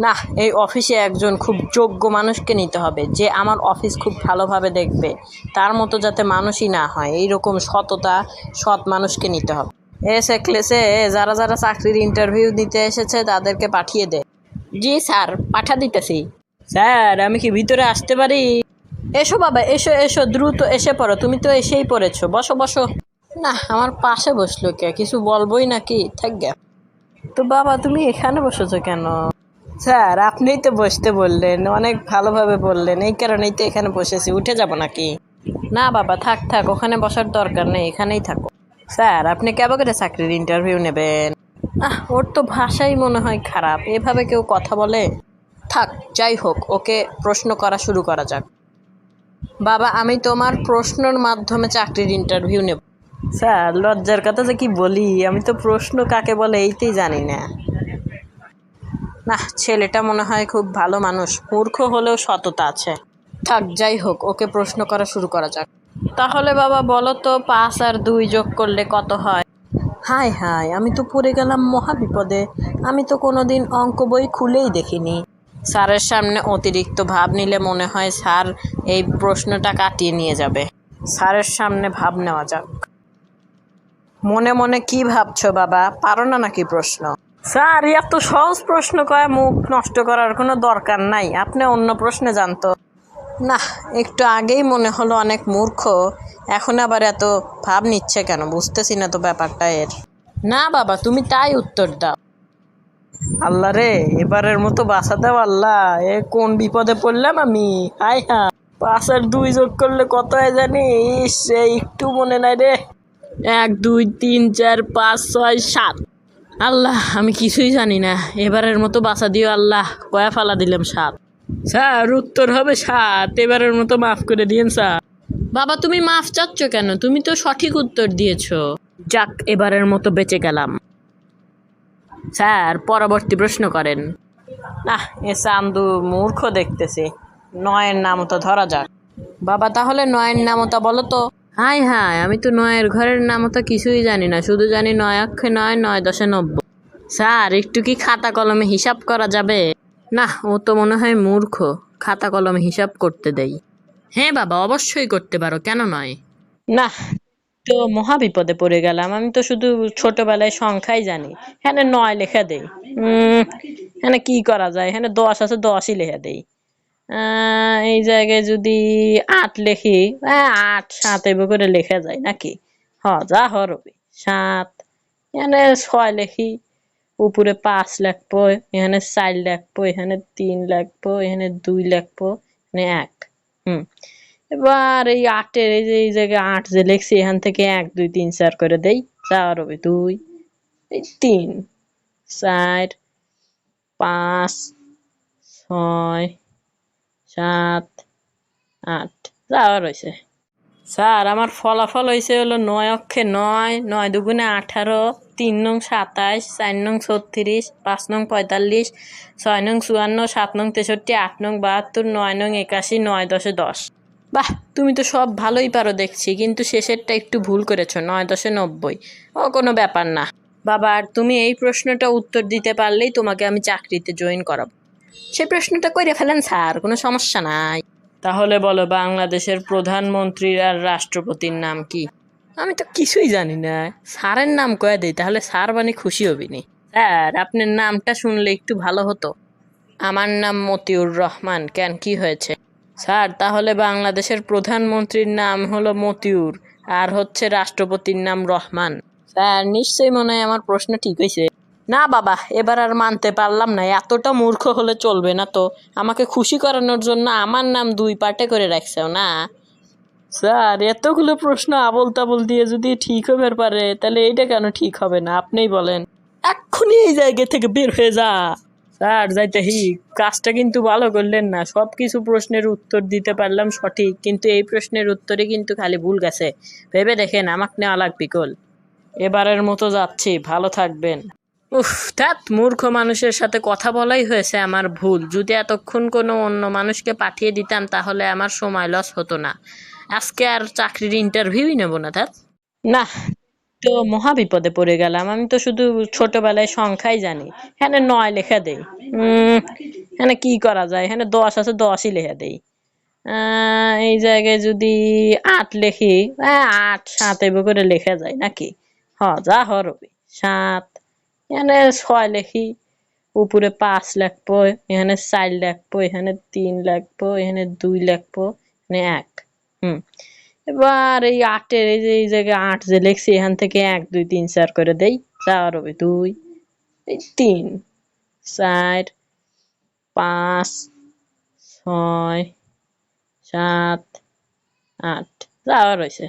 না, এই অফিসে একজন খুব যোগ্য মানুষকে নিতে হবে, যে আমার অফিস খুব ভালোভাবে দেখবে। তার মতো যাতে মানুষই না হয়, এইরকম সততা, সৎ মানুষকে নিতে হবে। এসে ক্লেসে যারা যারা চাকরির ইন্টারভিউ দিতে এসেছে তাদেরকে পাঠিয়ে দে। জি স্যার, পাঠা দিতেছি। স্যার, আমি কি ভিতরে আসতে পারি? এসো বাবা, এসো এসো, দ্রুত এসে পড়ো। তুমি তো এসেই পড়েছো, বসো বসো। না, আমার পাশে বসলো কে? কিছু বলবোই নাকি? থাকবে। তো বাবা, তুমি এখানে বসেছো কেন? স্যার, আপনিই তো বসতে বললেন, অনেক ভালোভাবে বললেন, এই কারণেই তো এখানে বসেছি। উঠে যাব নাকি? না বাবা, থাক থাক, ওখানে বসার দরকার নেই, এখানেই থাকো। স্যার, আপনি কেমন করে চাকরির ইন্টারভিউ নেবেন? ওর তো ভাষাই মনে হয় খারাপ, এভাবে কেউ কথা বলে? থাক, যাই হোক, ওকে প্রশ্ন করা শুরু করা যাক। বাবা, আমি তোমার প্রশ্নের মাধ্যমে চাকরির ইন্টারভিউ নেব। স্যার, লজ্জার কথা যে কি বলি, আমি তো প্রশ্ন কাকে বলে এইটাই জানি না। না, ছেলেটা মনে হয় খুব ভালো মানুষ, মূর্খ হলেও সততা আছে। থাক, যাই হোক, ওকে প্রশ্ন করা শুরু করা যাক। তাহলে বাবা বলো তো, 5 আর 2 যোগ করলে কত হয়? হায় হায়, আমি তো পড়ে গেলাম মহা বিপদে। আমি তো কোনোদিন অঙ্ক বই খুলেই দেখিনি। স্যারের সামনে অতিরিক্ত ভাব নিলে মনে হয় স্যার এই প্রশ্নটা কাটিয়ে নিয়ে যাবে। স্যারের সামনে ভাব নেওয়া যাক। মনে মনে কি ভাবছো বাবা? পারো না নাকি প্রশ্ন? স্যার, এত সহজ প্রশ্ন কয়ে মুখ নষ্ট করার কোনো দরকার নাই, আপনি অন্য প্রশ্নে জানতো। না, একটু আগেই মনে হলো অনেক মূর্খ, এখন আবার এত ভাব নিচ্ছে কেন? বুঝতেছি না তো ব্যাপারটা এর। না বাবা, তুমি তাই উত্তর দাও। আল্লাহ রে, এবারের মতো বাঁচা দাও আল্লাহ, এ কোন বিপদে পড়লাম আমি। হাই হা, 5 আর 2 যোগ করলে কত হয় জানি? ইস, একটু মনে নাই রে। 1 2 3 4 5 6 7। আল্লাহ, আমি কিছুই জানি না, এবারের মতো বাঁচা দিও আল্লাহ। কয়া ফালা দিলাম 7। স্যার, উত্তর হবে 7, এবারের মতো মাফ করে দিয়েন স্যার। বাবা, তুমি মাফ চাচ্ছ কেন? তুমি তো সঠিক উত্তর দিয়েছো। যাক, এবারের মতো বেঁচে গেলাম। স্যার, পরবর্তী প্রশ্ন করেন। না, এ চান্দু মূর্খ দেখতেছি। 9-এর নামতা ধরা যাক। বাবা, তাহলে 9-এর নামতা বলো তো। হাই হাই, আমি তো 9-এর ঘরের নামতা কিছুই জানি না, শুধু জানি 9 অক্ষে 9, 9 10 90। স্যার, একটু কি খাতা কলমে হিসাব করা যাবে? না, ও তো মনে হয় মূর্খ, খাতা কলমে হিসাব করতে দেই। হ্যাঁ বাবা, অবশ্যই করতে পারো, কেন নয়? না, তো মহা বিপদে পড়ে গেলাম, আমি তো শুধু ছোটবেলায় সংখ্যাই জানি। হ্যাঁ, 9 লেখা দেই। হ্যাঁ, কি করা যায়? হ্যাঁ, 10 আছে, 10ই লেখা দেই। এই জায়গায় যদি 8 লেখি, 8 7 এভাবে করে লেখা যায় নাকি? যা হরবি 7। এখানে 6 লেখি, উপরে 5 লিখবো, এখানে 4 লিখবো, এখানে 3 লিখবো, এখানে 2 লিখবো, এখানে 1। এবার এই 8-এর এই জায়গায় 8 যে লিখছি, এখান থেকে 1 2 3 4 করে দেই। যা হবে 2, এই 3 4 5 6 7 8। যা হয়েছে স্যার, আমার ফলাফল হয়েছে হলো 9 অক্ষে 9, 9 দুগুণে 18, 3 নং 27, 4 নং 36, 5 নং 45, 6 নং 54, 7 নং 63, 8 নং 72, 9 নং 81, 9 10 10। বাহ, তুমি তো সব ভালোই পারো দেখছি, কিন্তু শেষেরটা একটু ভুল করেছো, 9 10 90। কোনো ব্যাপার না বাবা, আর তুমি এই প্রশ্নটা উত্তর দিতে পারলেই তোমাকে আমি চাকরিতে জয়েন করাবো। সেই প্রশ্নটা করে ফেলেন স্যার, কোনো সমস্যা নাই। তাহলে বলো, বাংলাদেশের প্রধানমন্ত্রী আর রাষ্ট্রপতির নাম কি? আমি তো কিছুই জানি না, স্যারের নাম কয়ে দেই, তাহলে স্যার মানে খুশি হবিনি। স্যার, আপনার নামটা শুনলে একটু ভালো হতো। আমার নাম মতিউর রহমান। কেন, কি হয়েছে? স্যার, তাহলে বাংলাদেশের প্রধানমন্ত্রীর নাম হলো মতিউর, আর হচ্ছে রাষ্ট্রপতির নাম রহমান। স্যার, নিশ্চয়ই মনে হয় আমার প্রশ্ন ঠিক হয়েছে। না বাবা, এবার আর মানতে পারলাম না, এতটা মূর্খ হলে চলবে না তো। আমাকে খুশি করানোর জন্য আমার নাম 2 পার্টে করে রাখছেও না। স্যার, এতগুলো প্রশ্ন আবোল তাবোল দিয়ে যদি ঠিক হবার পারে, তাহলে এইটা কেন ঠিক হবে না? আপনিই বলেন। এক্ষুনি এই জায়গা থেকে বের হয়ে যা। স্যার, যাইতে কাজটা কিন্তু ভালো করলেন না। সব কিছু প্রশ্নের উত্তর দিতে পারলাম সঠিক, কিন্তু এই প্রশ্নের উত্তরে কিন্তু খালি ভুল গেছে। ভেবে দেখেন, আমাকে নেওয়া লাগবে কল। এবারের মতো যাচ্ছি, ভালো থাকবেন। উফ, ধ্যাৎ, মূর্খ মানুষের সাথে কথা বলাই হয়েছে আমার ভুল। যদি এতক্ষণ কোনো অন্য মানুষকে পাঠিয়ে দিতাম, তাহলে আমার সময় লস হতো না। আজকে আর চাকরির ইন্টারভিউই নেব না। ধ্যাৎ। না, তো মহা বিপদে পড়ে গেলাম। আমি তো শুধু ছোটবেলায় সংখ্যাই জানি। এখানে ৯ লেখা দেই। এখানে কি করা যায়? এখানে ১০ আছে ১০ই লেখা দেই। এই জায়গায় যদি ৮ লিখি, ৮ ৭ এভাবে করে লেখা যায় নাকি? যা হরবি ৭। এখানে ৬ লিখি, উপরে ৫ লিখবো, এখানে ৪ লিখবো, এখানে ৩ লিখবো, এখানে ২ লিখবো, এখানে ১। হুম। এবার এই ৮ এর এই জায়গায় ৮ যে লিখছি এখান থেকে ১ ২ ৩ ৪ করে দেই। যা হরবে ২, এই ৩, ৪, ৫, ৬, ৭, ৮ যা হইছে।